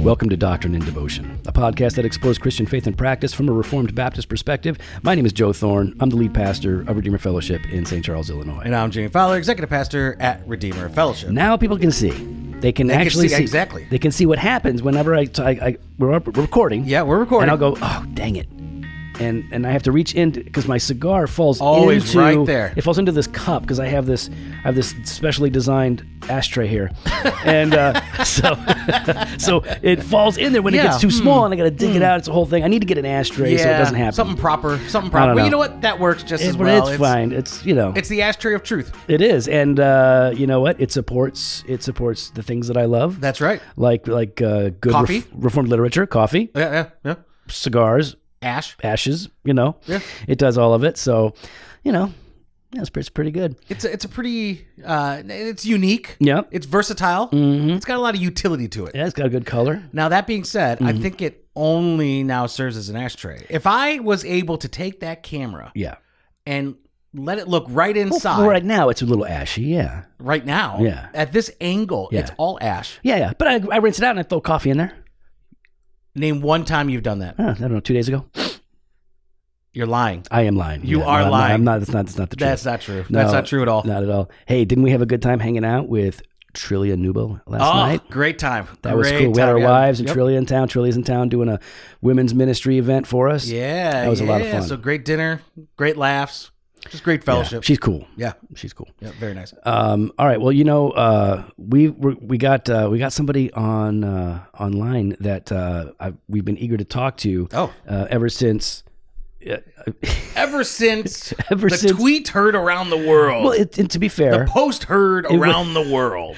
Welcome to Doctrine and Devotion, a podcast that explores Christian faith and practice from a Reformed Baptist perspective. My name is Joe Thorne. I'm the lead pastor of Redeemer Fellowship in St. Charles, Illinois. And I'm Jamie Fowler, executive pastor at Redeemer Fellowship. Now people can see. They can actually see. Exactly. They can see what happens whenever we're recording. Yeah, we're recording. And I'll go, oh, dang it. And I have to reach in because my cigar falls always into right there. It falls into this cup because I have this specially designed ashtray here, and so it falls in there when it gets too small, and I got to dig it out. It's a whole thing. I need to get an ashtray so it doesn't happen. Something proper. Well, you know what? That works just as well. It's fine. It's it's the ashtray of truth. It is, and you know what? It supports the things that I love. That's right. Like good coffee, Reformed literature, coffee, yeah, cigars. Ashes, Yeah. It does all of it. So, it's pretty good. It's a pretty, it's unique. Yeah. It's versatile. Mm-hmm. It's got a lot of utility to it. Yeah, it's got a good color. Now, that being said, I think it only now serves as an ashtray. If I was able to take that camera and let it look right inside. Well, right now, it's a little ashy, yeah. Right now? Yeah. At this angle, it's all ash. Yeah. But I rinse it out and I throw coffee in there. Name one time you've done that. I don't know, 2 days ago. You're lying. I am lying. You are lying. I'm not. That's not the truth. That's not true. No, that's not true at all. Not at all. Hey, didn't we have a good time hanging out with Trillia Nubo last night? Great time. That was cool. We had our wives and Trillia in town. Trillia's in town doing a women's ministry event for us. Yeah. That was a lot of fun. So great dinner, great laughs, just great fellowship. Yeah, she's cool. Yeah. She's cool. Yeah, very nice. All right. Well, we got somebody online that we've been eager to talk to. Ever since the tweet heard around the world. Well, and to be fair, the post heard around the world.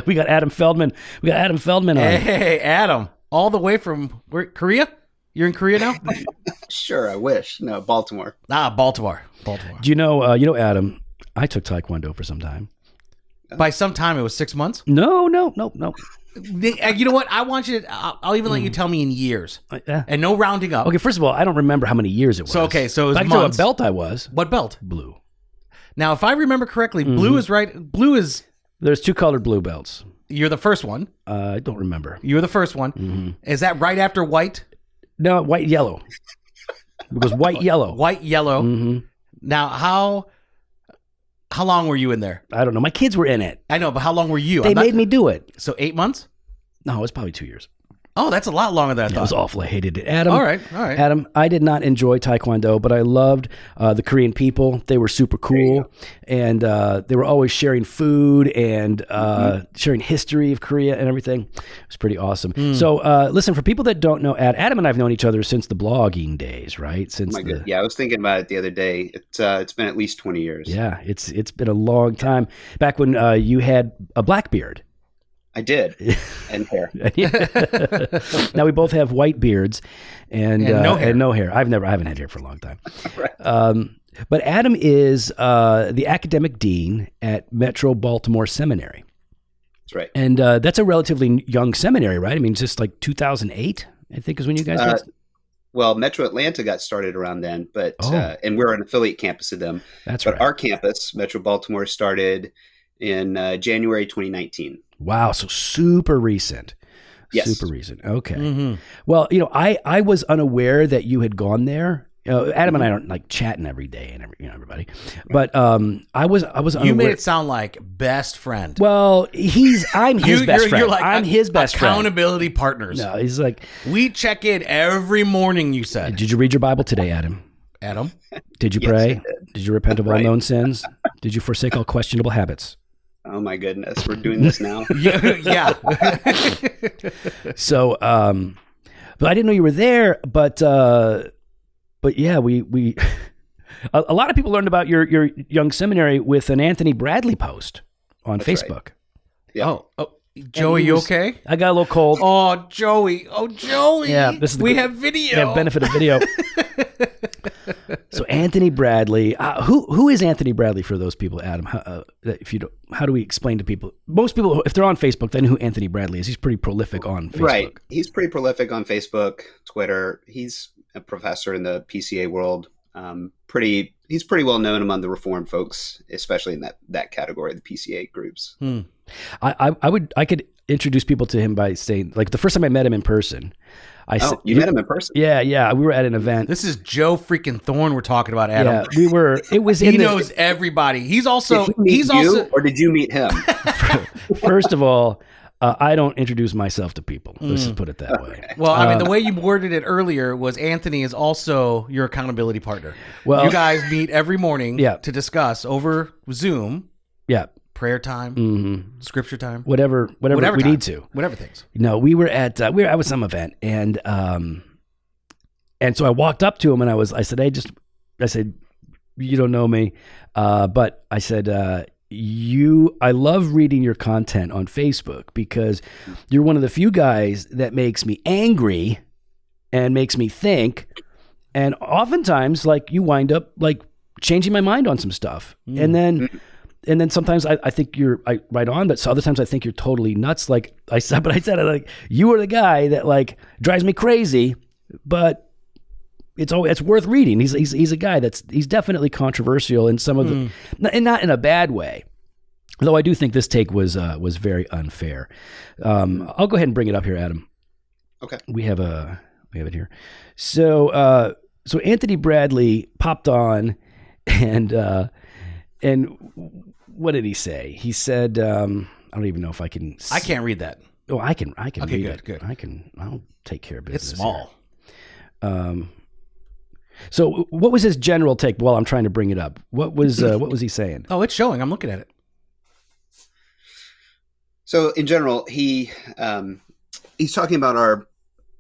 We got Adam Feldman. On. Hey, Adam, all the way from Korea? You're in Korea now? Sure, I wish. No, Baltimore. Baltimore. Do you know, Adam? I took Taekwondo for some time. By some time, it was 6 months? No. You know what? I want you to, I'll even let you tell me in years. And no rounding up. Okay, first of all, I don't remember how many years it was. So it was months. What belt I was. What belt? Blue. Now, if I remember correctly, blue is right. Blue is... There's two colored blue belts. You're the first one. I don't remember. You were the first one. Mm-hmm. Is that right after white? No, white, yellow. It was white, yellow. White, yellow. Mm-hmm. Now, how long were you in there? I don't know. My kids were in it. I know, but how long were you? They made me do it. So 8 months? No, it was probably 2 years. Oh, that's a lot longer than I thought. It was awful. I hated it. Adam. All right. Adam, I did not enjoy Taekwondo, but I loved the Korean people. They were super cool. And they were always sharing food and sharing history of Korea and everything. It was pretty awesome. So listen, for people that don't know, Adam and I have known each other since the blogging days, right? Yeah, I was thinking about it the other day. It's been at least 20 years. Yeah, it's been a long time. Back when you had a black beard. I did, and hair. Now we both have white beards and no hair. I haven't had hair for a long time. Right. But Adam is the academic dean at Metro Baltimore Seminary. That's right. And that's a relatively young seminary, right? I mean, just like 2008, I think is when you guys got. Well, Metro Atlanta got started around then, but and we're an affiliate campus of them. That's right. But our campus, Metro Baltimore, started in January 2019. Wow, so super recent. Yes. Super recent. Okay. Mm-hmm. Well, I was unaware that you had gone there. Adam and I don't like chatting every day and everybody, but I was unaware. You made it sound like best friend. Well, I'm his best friend. You're like I'm his best friend. Accountability partners. No, he's like, we check in every morning. You said. Did you read your Bible today, Adam? Did you pray? Yes, I did. Did you repent of all known sins? Did you forsake all questionable habits? Oh my goodness, we're doing this now. Yeah. So, but I didn't know you were there. But yeah, we a lot of people learned about your young seminary with an Anthony Bradley post on That's Facebook. Right. Yeah. Oh, Joey, you okay? I got a little cold. Oh, Joey. Yeah, we have video. We have benefit of video. So Anthony Bradley, who is Anthony Bradley for those people, Adam? How do we explain to people? Most people, if they're on Facebook, they know who Anthony Bradley is. He's pretty prolific on Facebook. Right. He's pretty prolific on Facebook, Twitter. He's a professor in the PCA world. He's pretty well known among the Reformed folks, especially in that category, the PCA groups. I could introduce people to him by saying, like, the first time I met him in person. You met him in person? Yeah. We were at an event. This is Joe freaking Thorne we're talking about, Adam. Yeah, we were. It was. He knows everybody. He's also. Or did you meet him? First of all, I don't introduce myself to people. Let's just put it that way. Well, I mean, the way you worded it earlier was Anthony is also your accountability partner. Well, you guys meet every morning Yeah. to discuss over Zoom. Yeah. Prayer time, scripture time, whatever we time, need to. whatever things. No, we were at some event, and so I walked up to him and I said, you don't know me, but I said, I love reading your content on Facebook because you're one of the few guys that makes me angry and makes me think, and oftentimes, like, you wind up like changing my mind on some stuff, and then sometimes I think you're right on, but other times I think you're totally nuts. Like I said, like, you are the guy that, like, drives me crazy, but it's worth reading. He's a guy he's definitely controversial in some of the, and not in a bad way. Though I do think this take was very unfair. I'll go ahead and bring it up here, Adam. Okay. We have it here. So Anthony Bradley popped on, and what did he say? He said, I don't even know if I can. I can't read that. Oh, I can. Okay, read good. it. I'll take care of business. It's small. Here. So what was his general take? While I'm trying to bring it up, what was he saying? Oh, it's showing. I'm looking at it. So in general, he's talking about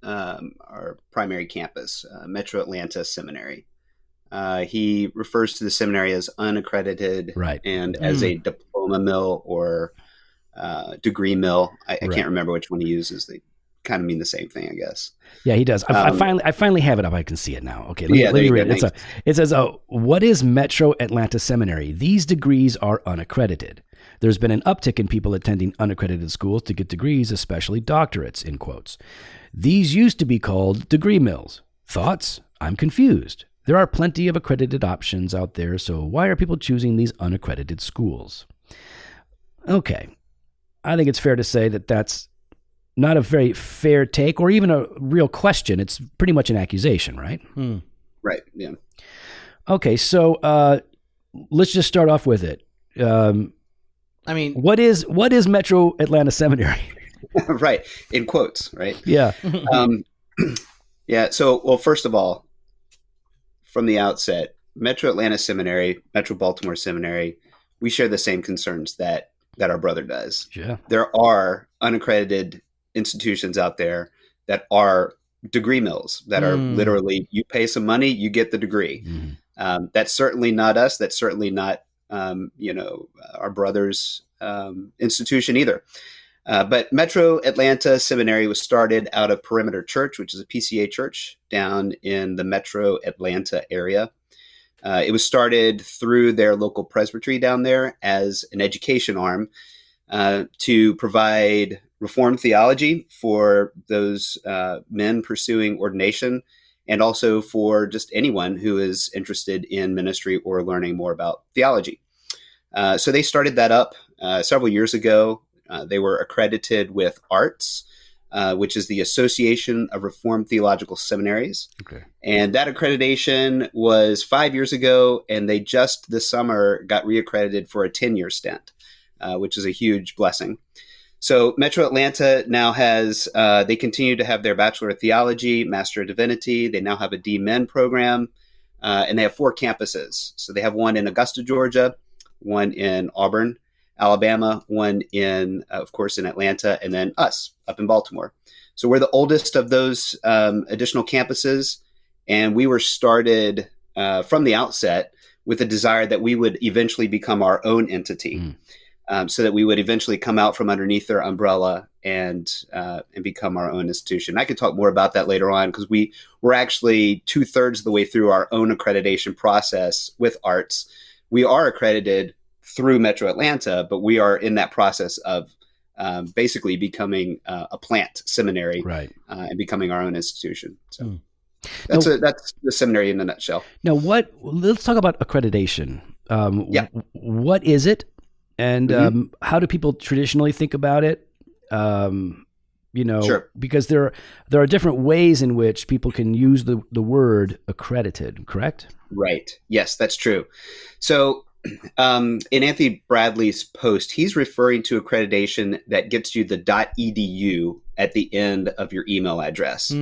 our primary campus, Metro Atlanta Seminary. He refers to the seminary as unaccredited, right, and as a diploma mill or degree mill. I can't remember which one he uses. They kind of mean the same thing, I guess. Yeah, he does. I finally have it up. I can see it now. Okay, let me read it. It says, what is Metro Atlanta Seminary? These degrees are unaccredited. There's been an uptick in people attending unaccredited schools to get degrees, especially doctorates, in quotes. These used to be called degree mills. Thoughts? I'm confused. There are plenty of accredited options out there, so why are people choosing these unaccredited schools? Okay. I think it's fair to say that that's not a very fair take or even a real question. It's pretty much an accusation, right? Right, yeah. Okay, so let's just start off with it. I mean, what is Metro Atlanta Seminary? Right, in quotes, right? Yeah. Yeah, so, well, first of all, from the outset, Metro Atlanta Seminary, Metro Baltimore Seminary, we share the same concerns that our brother does. Yeah. There are unaccredited institutions out there that are degree mills, that are literally, you pay some money, you get the degree. That's certainly not us. That's certainly not, our brother's institution either. But Metro Atlanta Seminary was started out of Perimeter Church, which is a PCA church down in the Metro Atlanta area. It was started through their local presbytery down there as an education arm to provide Reformed theology for those men pursuing ordination, and also for just anyone who is interested in ministry or learning more about theology. So they started that up several years ago. They were accredited with ARTS, which is the Association of Reformed Theological Seminaries. Okay. And that accreditation was 5 years ago, and they just this summer got reaccredited for a 10-year stint, which is a huge blessing. So Metro Atlanta now has, they continue to have their Bachelor of Theology, Master of Divinity. They now have a D-Min program, and they have 4 campuses. So they have one in Augusta, Georgia, one in Auburn, Alabama, one in, of course, in Atlanta, and then us up in Baltimore. So we're the oldest of those additional campuses, and we were started from the outset with a desire that we would eventually become our own entity. so that we would eventually come out from underneath their umbrella and become our own institution. I could talk more about that later on, because we're actually 2/3 of the way through our own accreditation process with arts. We are accredited through Metro Atlanta, but we are in that process of basically becoming a plant seminary, right, and becoming our own institution. So that's the seminary in a nutshell. Now, let's talk about accreditation. What is it? And how do people traditionally think about it? Sure. Because there are different ways in which people can use the word accredited, correct? Right. Yes, that's true. So in Anthony Bradley's post, he's referring to accreditation that gets you the .edu at the end of your email address.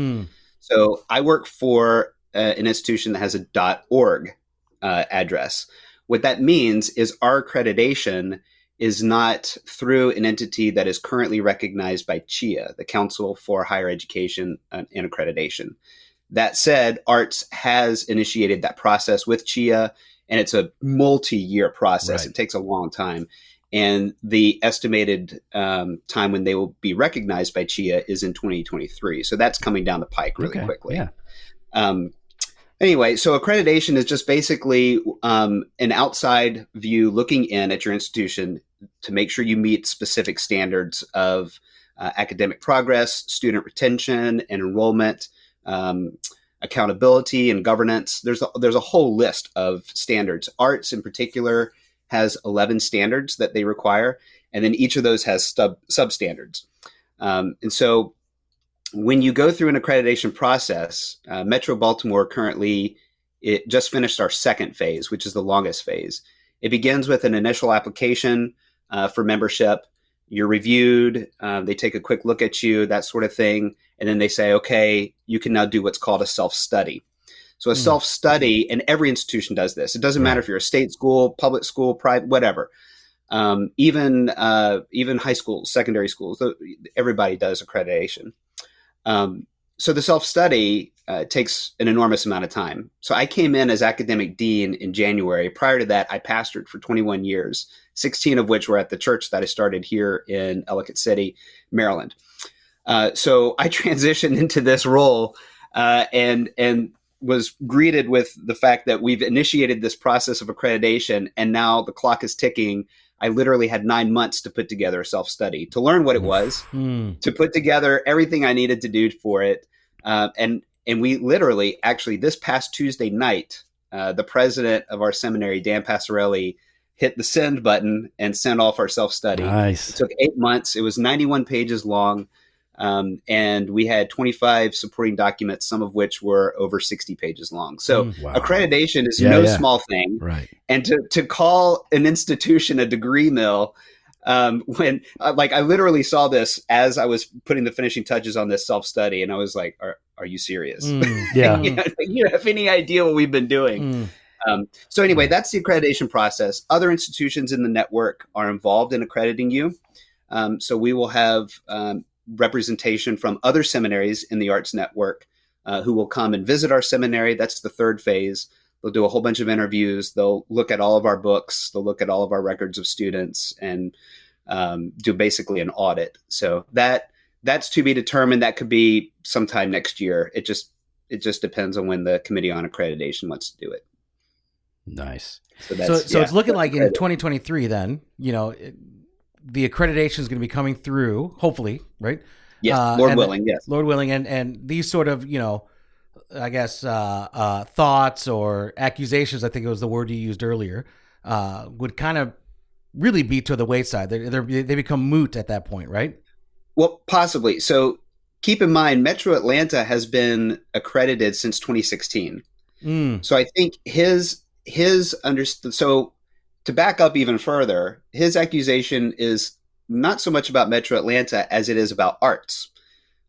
So I work for an institution that has a .org address. What that means is our accreditation is not through an entity that is currently recognized by CHIA, the Council for Higher Education and Accreditation. That said, Arts has initiated that process with CHIA, and it's a multi-year process. Right. It takes a long time. And the estimated time when they will be recognized by CHIA is in 2023. So that's coming down the pike really quickly. Yeah. Anyway, so accreditation is just basically an outside view looking in at your institution to make sure you meet specific standards of academic progress, student retention and enrollment, accountability and governance. There's a whole list of standards. Arts in particular has 11 standards that they require, and then each of those has substandards. And so when you go through an accreditation process, Metro Baltimore currently, it just finished our second phase, which is the longest phase. It begins with an initial application for membership. You're reviewed. They take a quick look at you, that sort of thing. And then they say, okay, you can now do what's called a self-study. So a self-study, and every institution does this. It doesn't matter if you're a state school, public school, private, whatever. Even high schools, secondary schools, everybody does accreditation. So the self-study takes an enormous amount of time. So I came in as academic dean in January. Prior to that, I pastored for 21 years, 16 of which were at the church that I started here in Ellicott City, Maryland. So I transitioned into this role and was greeted with the fact that we've initiated this process of accreditation, and now the clock is ticking. I literally had 9 months to put together a self-study, to learn what it was, to put together everything I needed to do for it. And we literally, actually, this past Tuesday night, the president of our seminary, Dan Passarelli, hit the send button and sent off our self-study. Nice. It took 8 months. It was 91 pages long. And we had 25 supporting documents, some of which were over 60 pages long. So accreditation is no small thing. Right. And to call an institution a degree mill, when I literally saw this as I was putting the finishing touches on this self-study, and I was like, are you serious? Yeah. You have any idea what we've been doing? So anyway, that's the accreditation process. Other institutions in the network are involved in accrediting you. So we will have representation from other seminaries in the arts network who will come and visit our seminary. That's the third phase. They'll do a whole bunch of interviews. They'll look at all of our books. They'll look at all of our records of students and do basically an audit. So that's to be determined. That could be sometime next year. It just depends on when the Committee on Accreditation wants to do it. Nice. So it's looking like in 2023 then, the accreditation is going to be coming through, hopefully, right? Yes, Lord willing, yes. Lord willing, and these sort of, I guess, thoughts or accusations, I think it was the word you used earlier, would kind of really be to the wayside. They become moot at that point, right? Well, possibly. So keep in mind, Metro Atlanta has been accredited since 2016. So I think so to back up even further, his accusation is not so much about Metro Atlanta as it is about arts.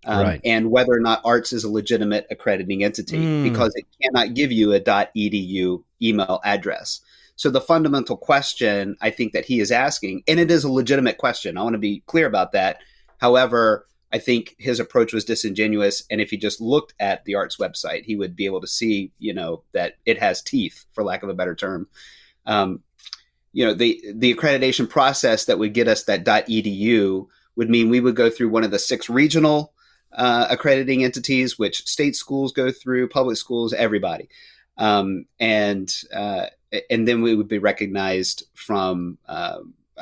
And whether or not arts is a legitimate accrediting entity, because it cannot give you a .edu email address. So the fundamental question I think that he is asking, and it is a legitimate question, I want to be clear about that. However, I think his approach was disingenuous. And if he just looked at the arts website, he would be able to see, that it has teeth, for lack of a better term. the accreditation process that would get us that .edu would mean we would go through one of the 6 regional accrediting entities, which state schools go through, public schools, everybody. And then we would be recognized from,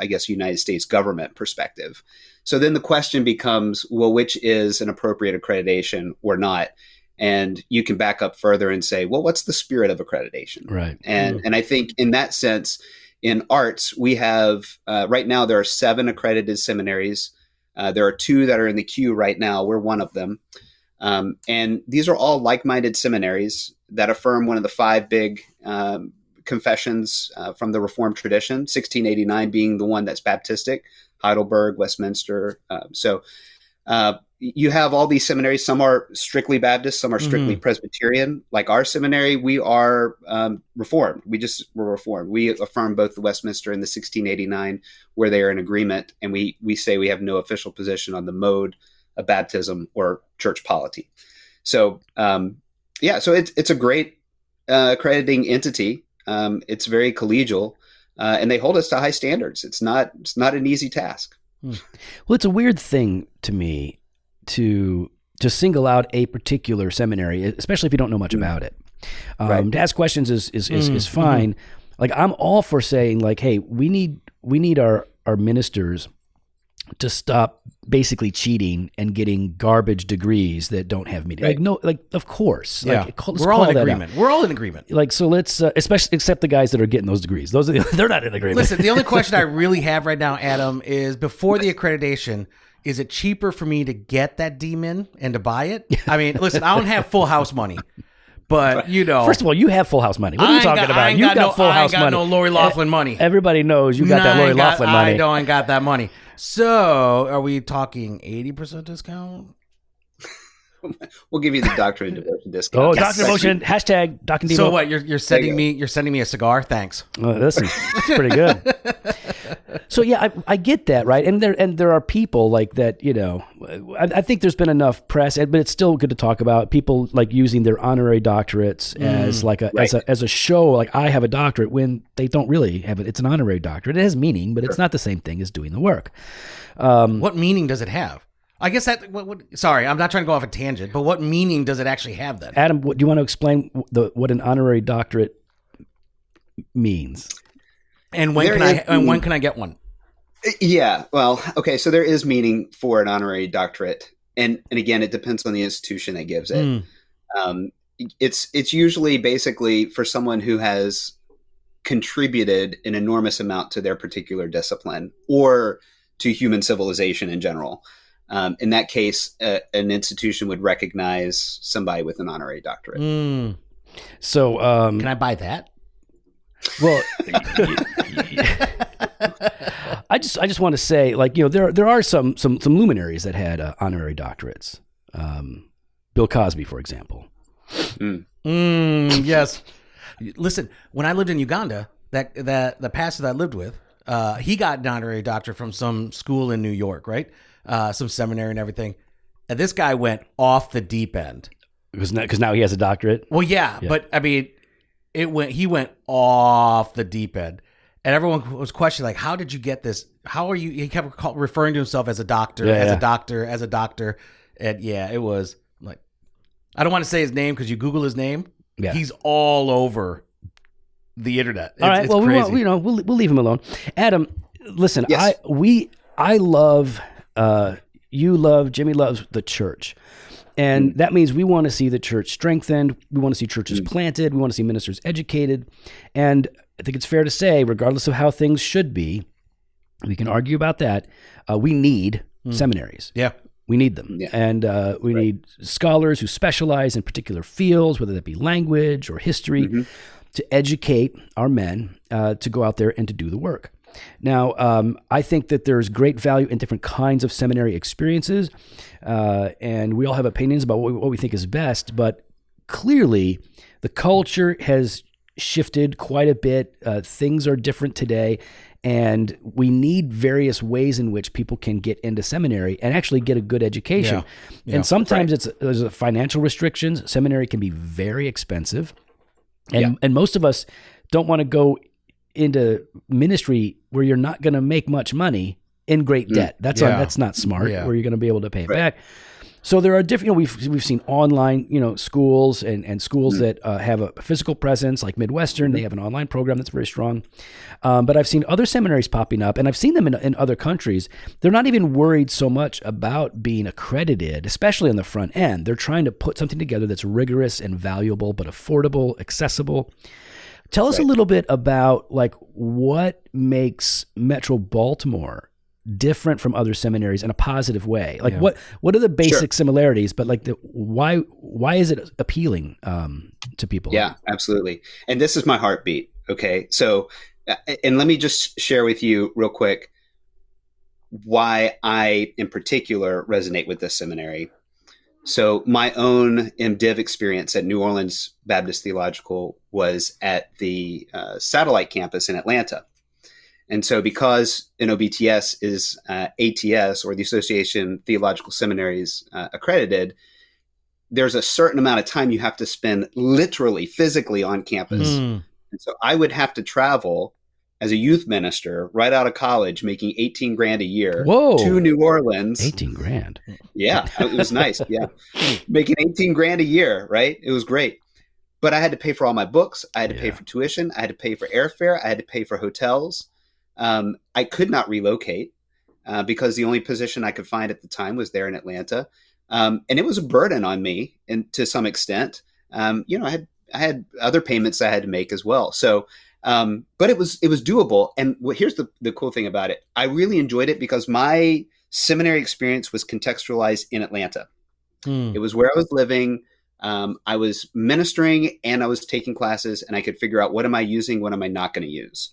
United States government perspective. So then the question becomes, well, which is an appropriate accreditation or not? And you can back up further and say, well, what's the spirit of accreditation? Right. And I think in that sense, in arts, we have, right now, there are 7 accredited seminaries. There are 2 that are in the queue right now. We're one of them. And these are all like-minded seminaries that affirm one of the 5 big confessions from the Reformed tradition, 1689 being the one that's Baptistic, Heidelberg, Westminster. So you have all these seminaries. Some are strictly Baptist, some are strictly Presbyterian. Like our seminary, we are Reformed. We're Reformed. We affirm both the Westminster and the 1689, where they are in agreement, and we say we have no official position on the mode of baptism or church polity. So so it's a great accrediting entity. It's very collegial, and they hold us to high standards. It's not an easy task. Well, it's a weird thing to me to single out a particular seminary, especially if you don't know much about it. To ask questions is fine. Like, I'm all for saying, like, hey, we need our ministers to stop basically cheating and getting garbage degrees that don't have meaning. Right. Like, no, like, of course. Yeah. Like, we're all in agreement. We're all in agreement. Like, so let's, especially except the guys that are getting those degrees. They're not in agreement. Listen, the only question I really have right now, Adam, is before the accreditation, is it cheaper for me to get that D-Min and to buy it? I mean, listen, I don't have full house money. But, first of all, you have full house money. What are you talking about? You got full house money. I ain't got no Lori Loughlin money. Everybody knows you got that Lori Loughlin money. I don't got that money. So, are we talking 80% discount? We'll give you the Doctrine and Devotion discount. Oh, Doctrine and Devotion, hashtag Doc and Devo. So what? You're sending me a cigar? Thanks. Listen, it's pretty good. So yeah, I get that, right? And there are people like that. I think there's been enough press, but it's still good to talk about people like using their honorary doctorates as like as a show. Like, I have a doctorate, when they don't really have it. It's an honorary doctorate. It has meaning, but it's not the same thing as doing the work. What meaning does it have? I guess that. Sorry, I'm not trying to go off a tangent, but what meaning does it actually have then? Adam, do you want to explain what an honorary doctorate means? And when can I get one? Yeah, well, okay, so there is meaning for an honorary doctorate, and again, it depends on the institution that gives it. It's usually basically for someone who has contributed an enormous amount to their particular discipline or to human civilization in general. In that case, an institution would recognize somebody with an honorary doctorate. So, can I buy that? Well, I just want to say, like, there are some luminaries that had honorary doctorates. Bill Cosby, for example. Yes. Listen, when I lived in Uganda, that the pastor that I lived with, he got an honorary doctorate from some school in New York, right? Some seminary and everything. And this guy went off the deep end. Because now he has a doctorate? Well, yeah, but I mean, he went off the deep end. And everyone was questioning, like, how did you get this? How are you? He kept referring to himself as a doctor, a doctor. And it was like, I don't want to say his name because you Google his name. Yeah. He's all over the internet. All right. Well, crazy. we'll leave him alone. Adam, listen, yes. I love, Jimmy loves the church. And that means we want to see the church strengthened. We want to see churches planted. We want to see ministers educated. And I think it's fair to say, regardless of how things should be, we can argue about that. We need seminaries. Yeah. We need them. Yeah. And we need scholars who specialize in particular fields, whether that be language or history, to educate our men to go out there and to do the work. Now, I think that there's great value in different kinds of seminary experiences, and we all have opinions about what we think is best, but clearly the culture has shifted quite a bit. Things are different today, and we need various ways in which people can get into seminary and actually get a good education. Yeah. And sometimes there's financial restrictions. Seminary can be very expensive, and most of us don't want to go into ministry where you're not going to make much money in great debt. That's not smart. Yeah. Where you're going to be able to pay it back. So there are different. We've seen online schools and schools that have a physical presence, like Midwestern. They have an online program that's very strong. But I've seen other seminaries popping up, and I've seen them in other countries. They're not even worried so much about being accredited, especially on the front end. They're trying to put something together that's rigorous and valuable, but affordable, accessible. Tell us a little bit about like what makes Metro Baltimore different from other seminaries in a positive way. Like what are the basic similarities, but like why is it appealing to people? Yeah, absolutely. And this is my heartbeat. Okay. So, and let me just share with you real quick why I in particular resonate with this seminary. So my own MDiv experience at New Orleans Baptist Theological was at the satellite campus in Atlanta. And so because NOBTS is ATS, or the Association of Theological Seminaries accredited, there's a certain amount of time you have to spend literally, physically on campus. And so I would have to travel as a youth minister right out of college, making 18 grand a year to New Orleans. 18 grand. Yeah, it was nice. Yeah. Making 18 grand a year, right? It was great. But I had to pay for all my books. I had to pay for tuition. I had to pay for airfare. I had to pay for hotels. I could not relocate because the only position I could find at the time was there in Atlanta. And it was a burden on me, and to some extent, I had other payments I had to make as well. So, but it was doable. And here's the cool thing about it. I really enjoyed it because my seminary experience was contextualized in Atlanta. It was where I was living. I was ministering and I was taking classes, and I could figure out what am I using, what am I not going to use.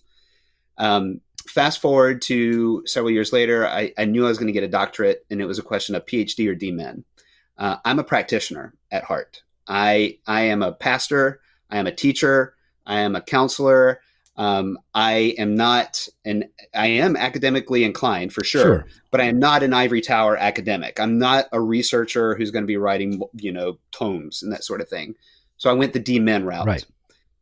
Fast forward to several years later, I knew I was going to get a doctorate, and it was a question of PhD or DMin. I'm a practitioner at heart. I am a pastor. I am a teacher. I am a counselor. I am not I am academically inclined for sure, but I am not an ivory tower academic. I'm not a researcher who's going to be writing, tomes and that sort of thing. So I went the DMin route. Right.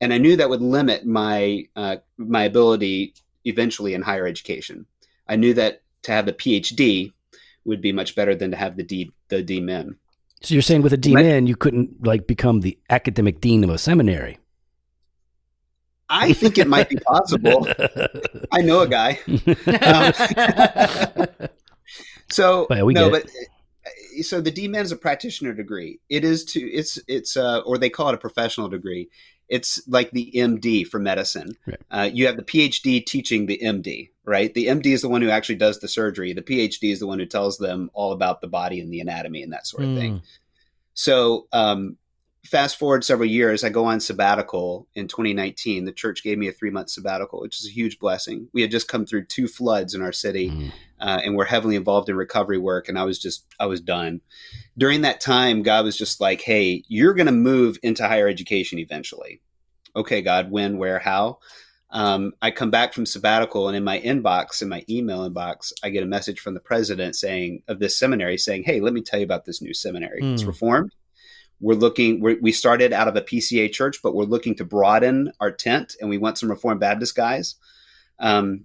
And I knew that would limit my my ability eventually in higher education. I knew that to have the PhD would be much better than to have the DMin. So you're saying with a DMin, you couldn't like become the academic dean of a seminary? I think it might be possible. I know a guy. So the DMin is a practitioner degree. It's or they call it a professional degree. It's like the MD for medicine. Right. You have the PhD teaching the MD, right? The MD is the one who actually does the surgery. The PhD is the one who tells them all about the body and the anatomy and that sort of thing. So fast forward several years, I go on sabbatical in 2019. The church gave me a 3-month sabbatical, which is a huge blessing. We had just come through 2 floods in our city, and we're heavily involved in recovery work. And I was done. During that time, God was just like, hey, you're going to move into higher education eventually. Okay, God, when, where, how? I come back from sabbatical, and in my inbox, in my email inbox, I get a message from the president of this seminary saying, hey, let me tell you about this new seminary. It's Reformed. We started out of a PCA church, but we're looking to broaden our tent, and we want some Reformed Baptist guys. And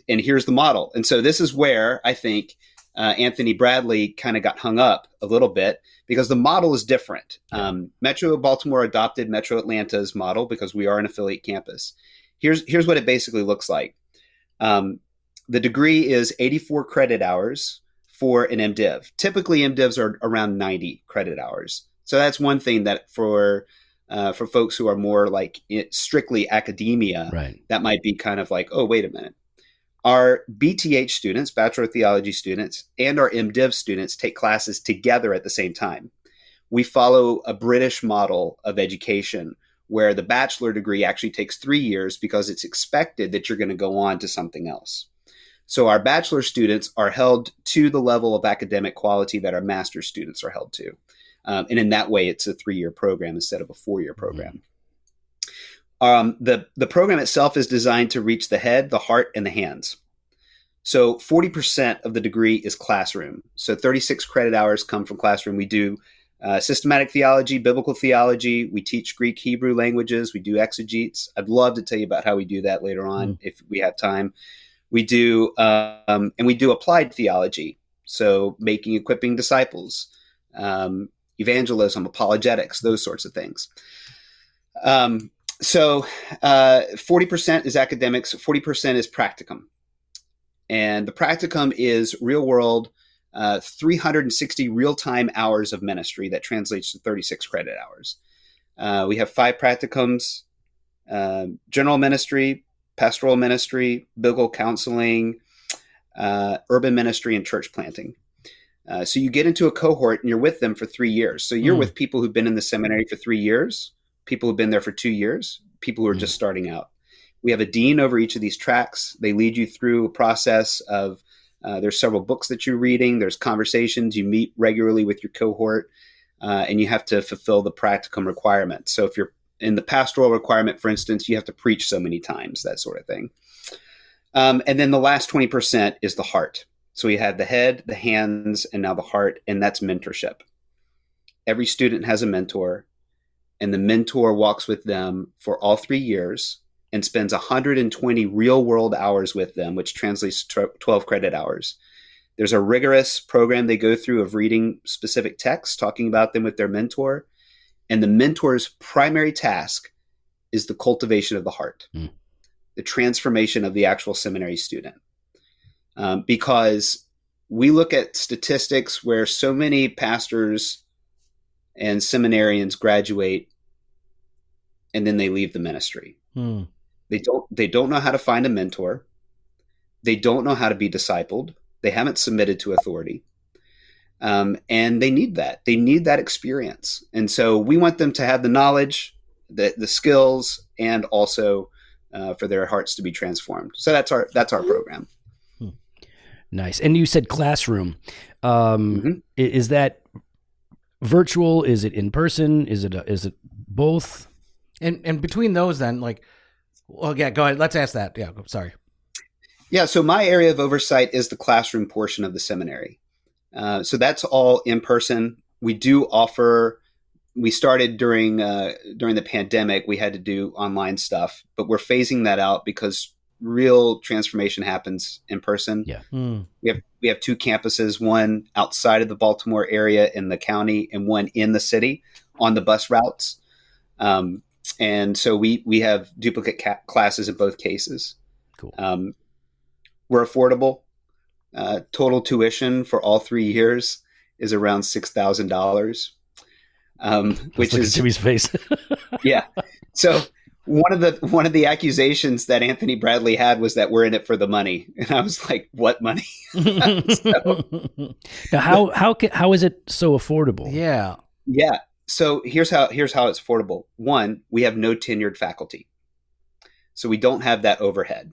here's the model. And so this is where I think Anthony Bradley kind of got hung up a little bit, because the model is different. Metro Baltimore adopted Metro Atlanta's model because we are an affiliate campus. Here's what it basically looks like. The degree is 84 credit hours for an MDiv. Typically, MDivs are around 90 credit hours. So that's one thing that for folks who are more like strictly academia, right, that might be kind of like, oh, wait a minute. Our BTH students, Bachelor of Theology students, and our MDiv students take classes together at the same time. We follow a British model of education where the bachelor degree actually takes 3 years because it's expected that you're going to go on to something else. So our bachelor students are held to the level of academic quality that our master's students are held to. And in that way, it's a 3-year program instead of a 4-year program. The program itself is designed to reach the head, the heart, and the hands. So 40% of the degree is classroom. So 36 credit hours come from classroom. We do Systematic theology, biblical theology. We teach Greek, Hebrew languages. We do exegetes. I'd love to tell you about how we do that later on if we have time. We do, and we do applied theology. So making, equipping disciples, evangelism, apologetics, those sorts of things. So 40% is academics, 40% is practicum. And the practicum is real world, 360 real-time hours of ministry that translates to 36 credit hours. We have 5 practicums: general ministry, pastoral ministry, biblical counseling, urban ministry, and church planting. So you get into a cohort and you're with them for 3 years. So you're with people who've been in the seminary for 3 years, people who've been there for 2 years, people who are just starting out. We have a dean over each of these tracks. They lead you through a process of there's several books that you're reading. There's conversations. You meet regularly with your cohort, and you have to fulfill the practicum requirements. So if you're in the pastoral requirement, for instance, you have to preach so many times, that sort of thing. And then the last 20% is the heart. So we have the head, the hands, and now the heart, and that's mentorship. Every student has a mentor, and the mentor walks with them for all 3 years and spends 120 real-world hours with them, which translates to 12 credit hours. There's a rigorous program they go through of reading specific texts, talking about them with their mentor, and the mentor's primary task is the cultivation of the heart, the transformation of the actual seminary student. Because we look at statistics where so many pastors and seminarians graduate and then they leave the ministry. They don't know how to find a mentor. They don't know how to be discipled. They haven't submitted to authority. And they need that. They need that experience. And so we want them to have the knowledge, the skills, and also for their hearts to be transformed. So that's our program. Nice. And you said classroom. Is that virtual? Is it in person? Is it both? And between those, then, well, yeah, go ahead. Let's ask that. Yeah, sorry. Yeah. So my area of oversight is the classroom portion of the seminary. So that's all in person. We do offer. We started during the pandemic. We had to do online stuff, but we're phasing that out because real transformation happens in person. Yeah. We have 2 campuses, one outside of the Baltimore area in the county and one in the city on the bus routes. And so we have duplicate classes in both cases. Cool. We're affordable. Total tuition for all 3 years is around $6,000. Which is Jimmy's face. Yeah. So one of the accusations that Anthony Bradley had was that we're in it for the money, and I was like, "What money?" Now, how is it so affordable? Yeah. Yeah. So here's how it's affordable. One, we have no tenured faculty, so we don't have that overhead.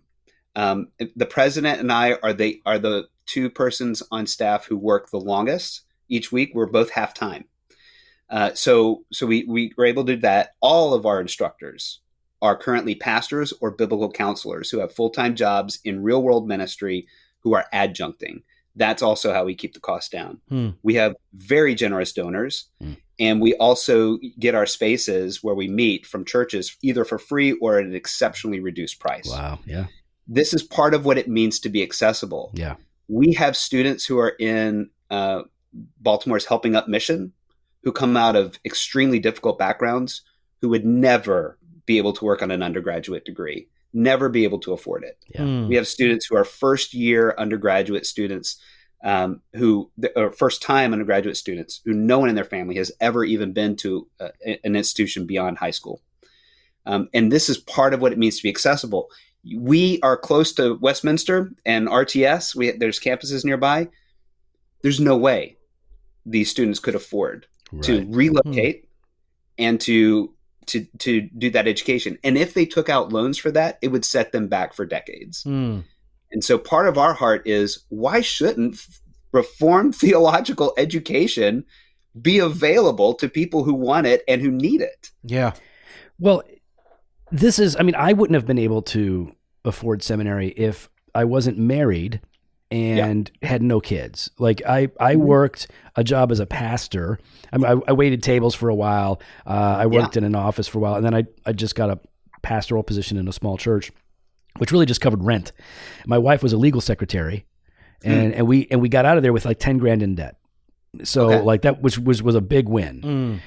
The president and I are the 2 persons on staff who work the longest each week. We're both half time. So we were able to do that. All of our instructors are currently pastors or biblical counselors who have full-time jobs in real-world ministry who are adjuncting. That's also how we keep the cost down. We have very generous donors, and we also get our spaces where we meet from churches either for free or at an exceptionally reduced price. Wow. Yeah. This is part of what it means to be accessible. Yeah. We have students who are in Baltimore's Helping Up mission who come out of extremely difficult backgrounds who would never be able to work on an undergraduate degree, never be able to afford it. Yeah. We have students who are first-year undergraduate students first-time undergraduate students who no one in their family has ever even been to an institution beyond high school. And this is part of what it means to be accessible. We are close to Westminster and RTS. There's campuses nearby. There's no way these students could afford to relocate and to do that education. And if they took out loans for that, it would set them back for decades. And so part of our heart is, why shouldn't Reformed theological education be available to people who want it and who need it? Yeah. Well, I wouldn't have been able to afford seminary if I wasn't married and had no kids. Like I worked a job as a pastor. I waited tables for a while. I worked in an office for a while, and then I just got a pastoral position in a small church, which really just covered rent. My wife was a legal secretary, and we got out of there with like 10 grand in debt. So like that was a big win.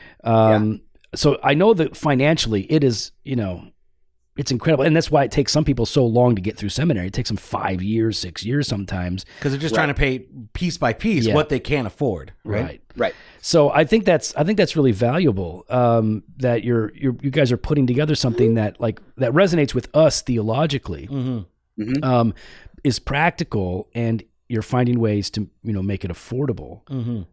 So I know that financially it is, it's incredible. And that's why it takes some people so long to get through seminary. It takes them 5 years, 6 years sometimes. Because they're just trying to pay piece by piece what they can't afford. Right. So I think that's really valuable, that you guys are putting together something that resonates with us theologically, is practical, and you're finding ways to, make it affordable.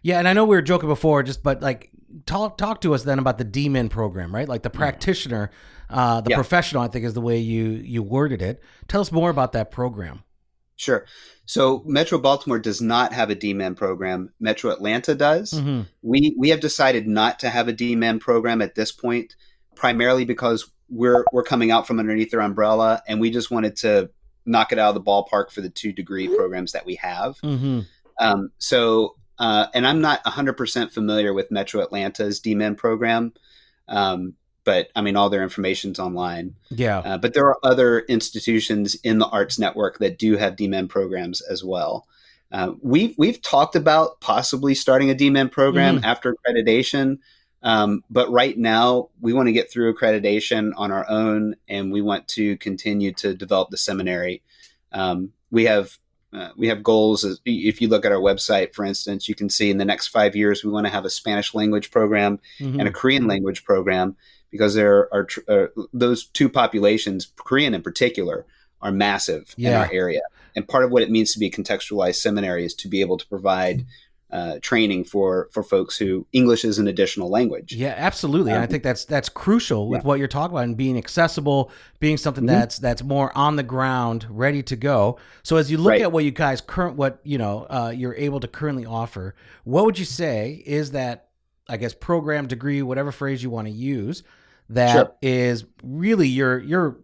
Yeah. And I know we were joking before, but like, talk to us then about the D-Min program, right? Like the practitioner, the professional, I think is the way you worded it. Tell us more about that program. Sure. So Metro Baltimore does not have a D-Min program. Metro Atlanta does. We have decided not to have a D-Min program at this point, primarily because we're coming out from underneath their umbrella, and we just wanted to knock it out of the ballpark for the 2-degree programs that we have. And I'm not 100% familiar with Metro Atlanta's D-Min program, but I mean, all their information's online. But there are other institutions in the arts network that do have D-Min programs as well. We've talked about possibly starting a D-Min program after accreditation, but right now we want to get through accreditation on our own, and we want to continue to develop the seminary. We have goals. If you look at our website, for instance, you can see in the next 5 years, we want to have a Spanish language program and a Korean language program, because there are those two populations, Korean in particular, are massive in our area. And part of what it means to be a contextualized seminary is to be able to provide training for folks who English is an additional language. Yeah, absolutely. And I think that's crucial with what you're talking about, and being accessible, being something that's more on the ground, ready to go. So as you look at what you guys you're able to currently offer, what would you say is that, I guess, program, degree, whatever phrase you want to use, that is really your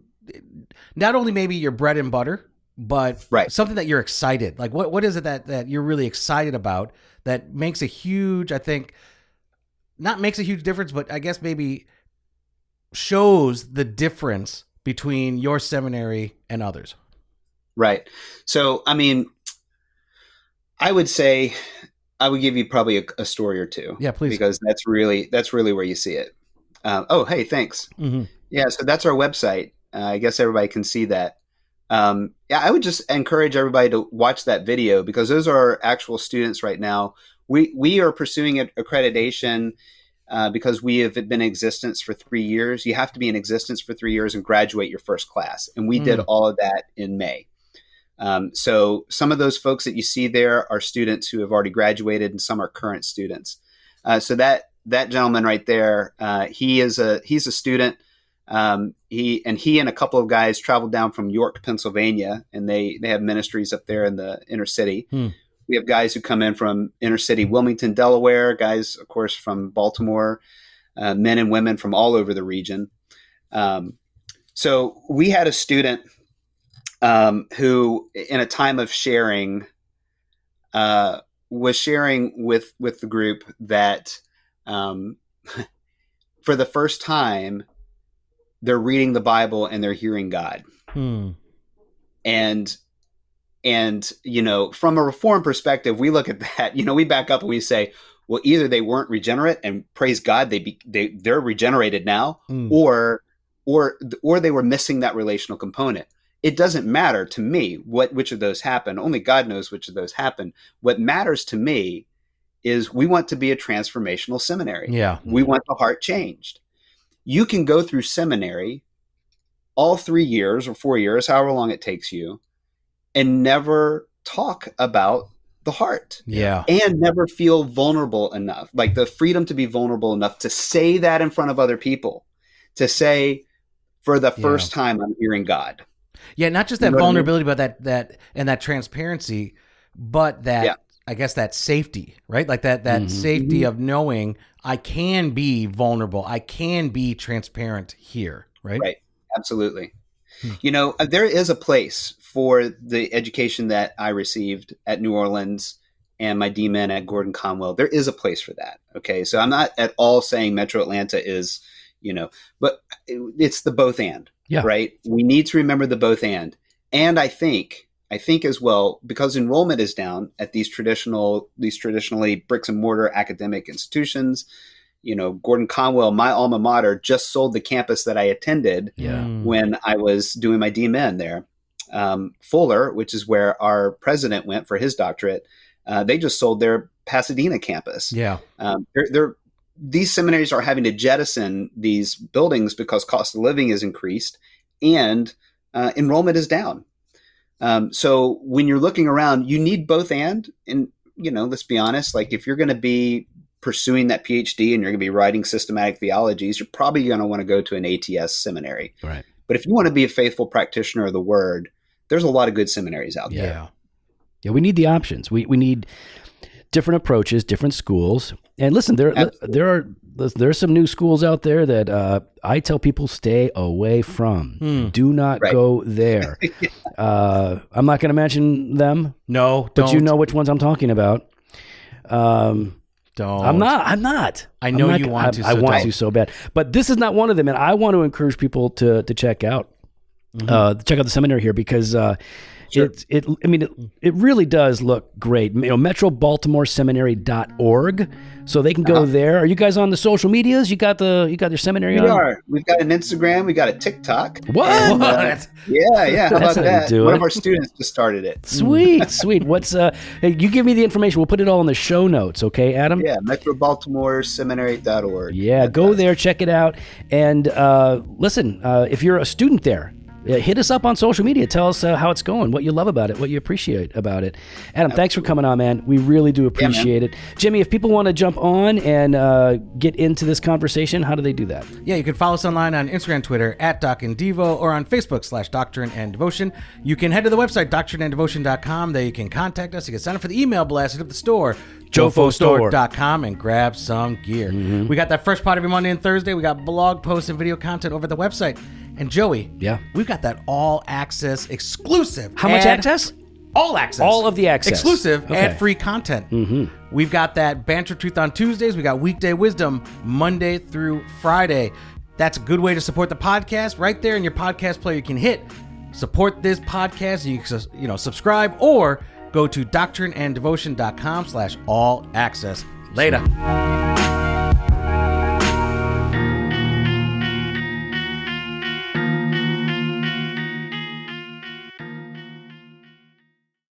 not only maybe your bread and butter, but something that you're excited. Like what is it that you're really excited about that makes a huge, I think, not makes a huge difference, but I guess maybe shows the difference between your seminary and others? Right. So, I mean, I would say I would give you probably a story or two. Yeah, please. Because that's really where you see it. Hey, thanks. Yeah. So that's our website. I guess everybody can see that. I would just encourage everybody to watch that video, because those are our actual students right now. We are pursuing accreditation because we have been in existence for 3 years. You have to be in existence for 3 years and graduate your first class. And we did all of that in May. So some of those folks that you see there are students who have already graduated, and some are current students. So that gentleman right there, he's a student. He and a couple of guys traveled down from York, Pennsylvania, and they have ministries up there in the inner city. We have guys who come in from inner city Wilmington, Delaware, guys, of course, from Baltimore, men and women from all over the region. So we had a student who, in a time of sharing, was sharing with the group that for the first time, they're reading the Bible and they're hearing God. And from a Reformed perspective, we look at that, we back up and we say, well, either they weren't regenerate, and praise God, they're regenerated now, or they were missing that relational component. It doesn't matter to me which of those happened. Only God knows which of those happened. What matters to me is we want to be a transformational seminary. Yeah. We want the heart changed. You can go through seminary all 3 years or 4 years, however long it takes you, and never talk about the heart. Yeah. And never feel vulnerable enough, like the freedom to be vulnerable enough to say that in front of other people, to say, for the first time, I'm hearing God. Yeah, not just that vulnerability, but that and that transparency, but that I guess that safety, right? Like that safety of knowing I can be vulnerable, I can be transparent here, right? Right, absolutely. There is a place for the education that I received at New Orleans and my DMin at Gordon Conwell, there is a place for that. Okay. So I'm not at all saying Metro Atlanta is, but it's the both and, right? We need to remember the both and. And I think as well, because enrollment is down at these traditionally bricks and mortar academic institutions, Gordon Conwell, my alma mater, just sold the campus that I attended when I was doing my DMin there. Fuller, which is where our president went for his doctorate, they just sold their Pasadena campus. Yeah. These seminaries are having to jettison these buildings because cost of living is increased and enrollment is down. So when you're looking around, you need both and let's be honest, like if you're going to be pursuing that PhD and you're going to be writing systematic theologies, you're probably going to want to go to an ATS seminary. Right. But if you want to be a faithful practitioner of the word, there's a lot of good seminaries out there. Yeah, we need the options. We need different approaches, different schools. And listen, there are some new schools out there that I tell people stay away from. Do not go there. I'm not going to mention them. No, but you know which ones I'm talking about. Don't. I'm not. I know you want to. I want to so bad. But this is not one of them, and I want to encourage people to check out the seminary here because it really does look great. Metro Baltimore Seminary.org. So they can go there. Are you guys on the social medias? You got your seminary on? We are. We've got an Instagram. We got a TikTok. What? And, yeah. How about that? One of our students just started it. Sweet. What's hey, you give me the information. We'll put it all in the show notes, okay, Adam? Yeah, Metro Baltimore Seminary.org. Yeah, go there, check it out. And listen, if you're a student there, hit us up on social media. Tell us how it's going, what you love about it, what you appreciate about it. Adam, thanks for coming on, man. We really do appreciate it. Jimmy, if people want to jump on and get into this conversation, how do they do that? Yeah, you can follow us online on Instagram, Twitter, @DocandDevo, or on Facebook /Doctrine and Devotion. You can head to the website, doctrineanddevotion.com. There you can contact us. You can sign up for the email blast, hit up the store, jofostore.com, and grab some gear. We got that fresh pod every Monday and Thursday. We got blog posts and video content over at the website. And Joey, we've got that all access exclusive. How much access? All access. All of the access. Exclusive ad-free content. We've got that Banter Truth on Tuesdays. We got Weekday Wisdom Monday through Friday. That's a good way to support the podcast. Right there in your podcast player, you can hit support this podcast. You can subscribe or go to doctrineanddevotion.com/all access. Later.